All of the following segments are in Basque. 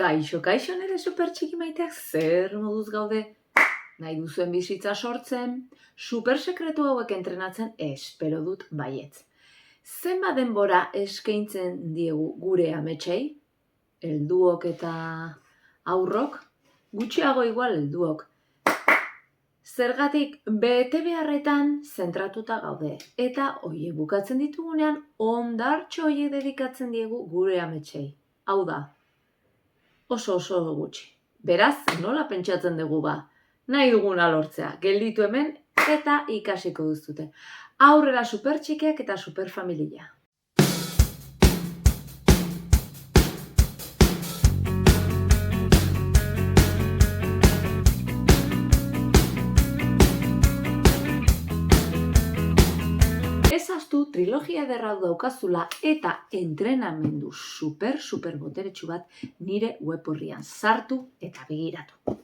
Kaixo nire super txiki maiteak, zer moduz gaude? Nahi duzuen bizitza sortzen, super sekretu hauek entrenatzen espero dut baietz. Zenbat denbora eskaintzen diegu gure ametsei? Helduok eta aurrok? Gutxiago igual helduok. Zergatik bete beharretan zentratuta gaude. Eta hoiek bukatzen ditugunean, ondartxo hoiek dedikatzen diegu gure ametsei. Hau da, oso gutxi. Beraz, nola pentsatzen dugu ba? Nahi duguna lortzea, gelditu hemen eta ikasiko duzute. Aurrera supertxikeak eta superfamilia. Ezaztu trilogia ederra daukazula eta entrenamendu super boteretsu bat nire web orrian sartu eta begiratu.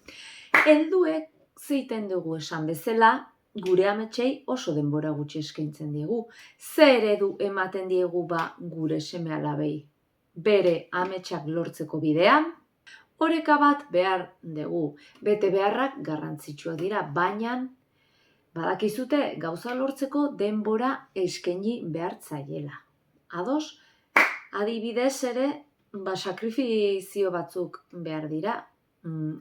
Helduek zeiten dugu esan bezala, gure ametsei oso denbora gutxi eskaintzen diegu. Ze eredu ematen diegu ba gure seme-alabei? Bere ametsak lortzeko bidean, oreka bat behar dugu. Bete beharrak garrantzitsua dira, baina badakizute gauza lortzeko denbora eskaini behar zaiela. Ados, adibidez ere, sakrifizio batzuk behar dira,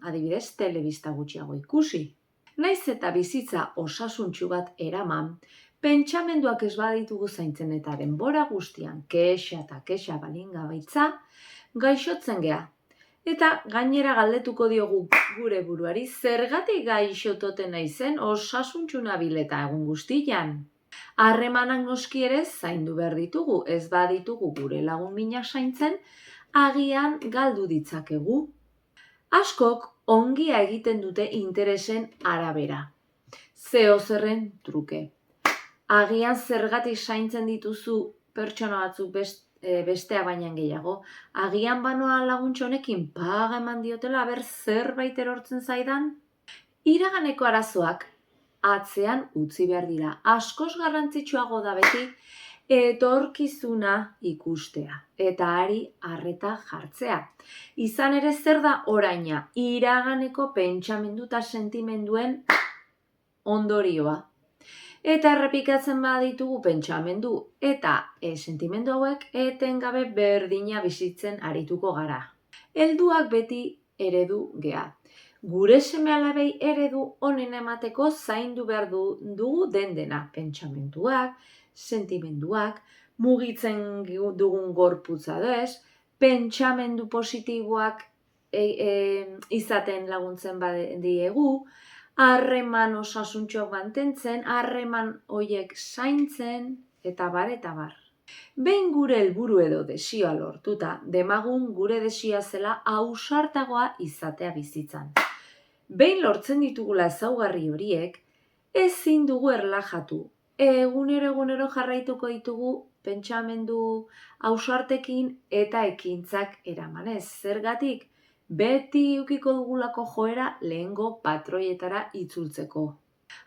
adibidez telebista gutxiago ikusi. Naiz eta bizitza osasuntsu bat eraman, pentsamenduak ez baditugu zaintzen eta denbora guztian kexa balin gaitza, gaixotzen gea. Eta gainera galdetuko diogu gure buruari zergatik gaixototen naizen osasuntsu nabil eta egun guztian. Harremanak noski ere zaindu behar ditugu, ez baditugu gure lagun mina zaintzen, agian galdu ditzakegu. Askok ongia egiten dute interesen arabera. Zerren truke. Agian zergatik zaintzen dituzu pertsona batzuk bestea baina gehiago. Agian banoa laguntxo honekin paga eman diotela aber zerbait erortzen zaidan? Iraganeko arazoak atzean utzi behar dira. Askoz garrantzitsuago da beti etorkizuna ikustea eta ari arreta jartzea. Izan ere zer da oraina? Iraganeko pentsamendu eta sentimenduen ondorioa. Eta errepikatzen baditugu pentsamendu eta sentimendu hauek etengabe berdina bizitzen arituko gara. Helduak beti eredu gea. Gure seme-alabei eredu honen emateko zaindu behar dugu dena. Pentsamenduak, sentimenduak, mugitzen dugun gorputza dez, pentsamendu positiboak izaten laguntzen badiegu, harreman osasuntxoak mantentzen, harreman hoiek zaintzen, eta bar. Behin gure helburu edo desioa lortuta, demagun gure desioa zela ausartagoa izatea bizitzan. Behin lortzen ditugula ezaugarri horiek, ezin dugu erlajatu. Egunero jarraituko ditugu pentsamendu ausartekin eta ekintzak eramanez. Zergatik? Beti ukiko dugulako joera lehengo patroietara itzultzeko.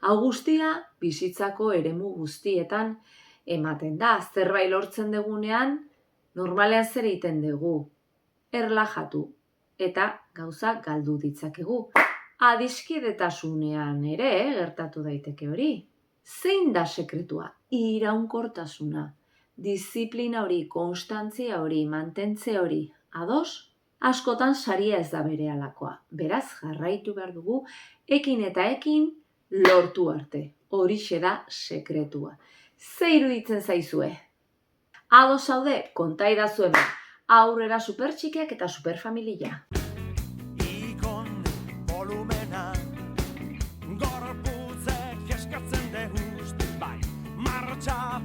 Hau guztia bizitzako eremu guztietan ematen da. Zerbait lortzen dugunean, normalean zer egiten dugu. Erlajatu eta gauza galdu ditzakegu. Adiskidetasunean ere gertatu daiteke hori. Zein da sekretua? Iraunkortasuna. Diziplina hori, konstantzia hori, mantentze hori. Ados? Askotan saria ez da berehalakoa. Beraz, jarraitu behar dugu, ekin eta ekin lortu arte. Horixe da sekretua. Ze iruditzen zaizue? Ados zaude, konta idazu hemen. Aurrera supertxikeak eta superfamilia. Ikon volumena, gorputzek eskatzen dehust, bai, martxa